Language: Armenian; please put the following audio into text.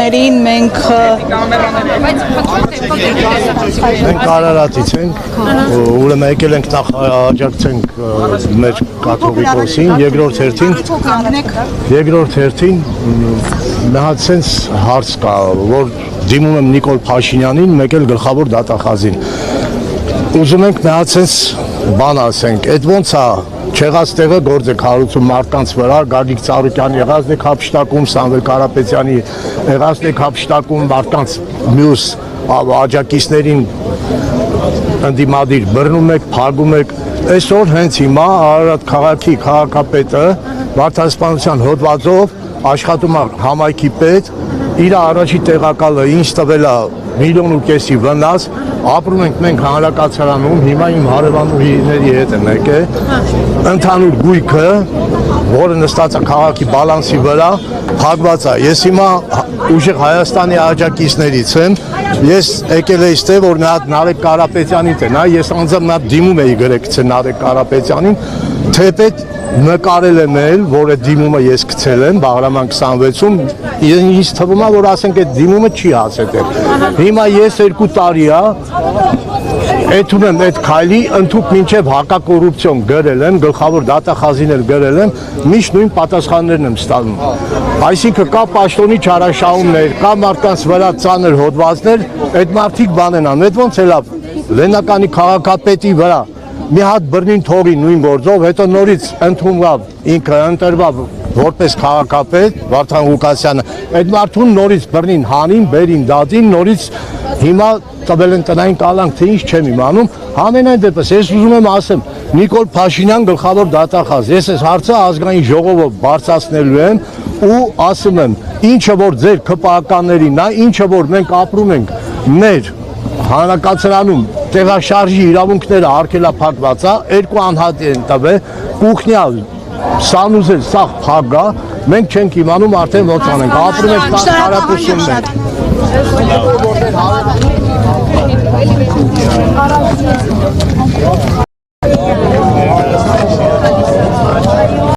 կամերաներին մենք Կարարատից ենք, ուրեմն եկել ենք նախ աջակցենք մեր կաթողիկոսին, երկրորդ հերթին նահատսենց հարց կա, որ դիմում եմ Նիկոլ Փաշինյանին, մեկ էլ գլխավոր դատախազին։ Ուզում ենք նահատսենց բան ասենք, այդ ոնց է չեղած տեղը գործ է քարոզում մարդկանց վրա, Գագիկ Ծառուկյանի եղածն է հափշտակում, Սամվել Կարապետյանի եղածն է հափշտակում, մարդկանց մյուս աջակիցներին ընդդիմադիր բռնում եք, փակում եք։ Այսօր հենց հիմա Արարատ քաղաքի քաղաքապետը վարչասպանության հոդվածով աշխատում է համայնքի պետ, իր առաջի տեղակալը ինձ տվել է 1.5 միլիոն վնաս, ապրում ենք մենք հանրակացարանում, հիմա իմ հարևանուհիների հետ եմ եկել, ընդհանուր գույքը, որը նստած է քաղաքի բալանսի վրա, փակված է։ Ես հիմա ուժեղ Հայաստանի աջակիցներից եմ, ես եկել եմ այստեղ, որ մի հատ Նարեկ Կարապետյանին տենա, ես անձամբ մի հատ դիմում էի գրել Նարեկ Կարապետյանին, թեպետ նկարել եմ էլ, որ այդ դիմումը ես գցել եմ Բաղրաման 26-ում, ինձ թվում է, որ ասենք այդ դիմումը չի հասել։ Հիմա ես 2 տարի է Էթում եմ այդ քայլի ընդհանուր մինչև հակակոռուպցիոն գրել եմ, գլխավոր դատախազիներ գրել եմ, միշտ նույն պատասխաններն եմ ստանում։ Այսինքն կա պաշտոնի չարաշահումներ, կա մարդկանց վրա ծանր հոդվածներ, այդ մարդիկ բան են անում, այդ ոնց է լավ Լեննականի քաղաքապետի վրա մի հատ բռնին թողի նույն գործով, հետո նորից ընդունվավ ինքը ընտրվավ որպես քաղաքապետ Վարդան Ղուկասյանը, այդ մարդուն նորից բռնին հանին, բերին դատին, նորից հիմա տվել են տնային կալանք, թե ինչ չեմ իմանում, համենայն դեպս ես ուզում եմ ասեմ, Նիկոլ Փաշինյան գլխավոր դատախազ, ես այս հարցը ազգային ժողովով բարձրացնելու եմ ու ասում եմ, ինչը որ ձեր ԿՊԱ-ականներին, ինչը որ մենք ապրում ենք մեր հանրակացարանում տեղաշարժի իրավունքները արգելափակված է, 2 անհատ են տվել, կուխնյալ սանուզել սաղ փագա, մենք չենք իմանում արդեն ոնց անենք, ապրում ենք տարապուսումներ։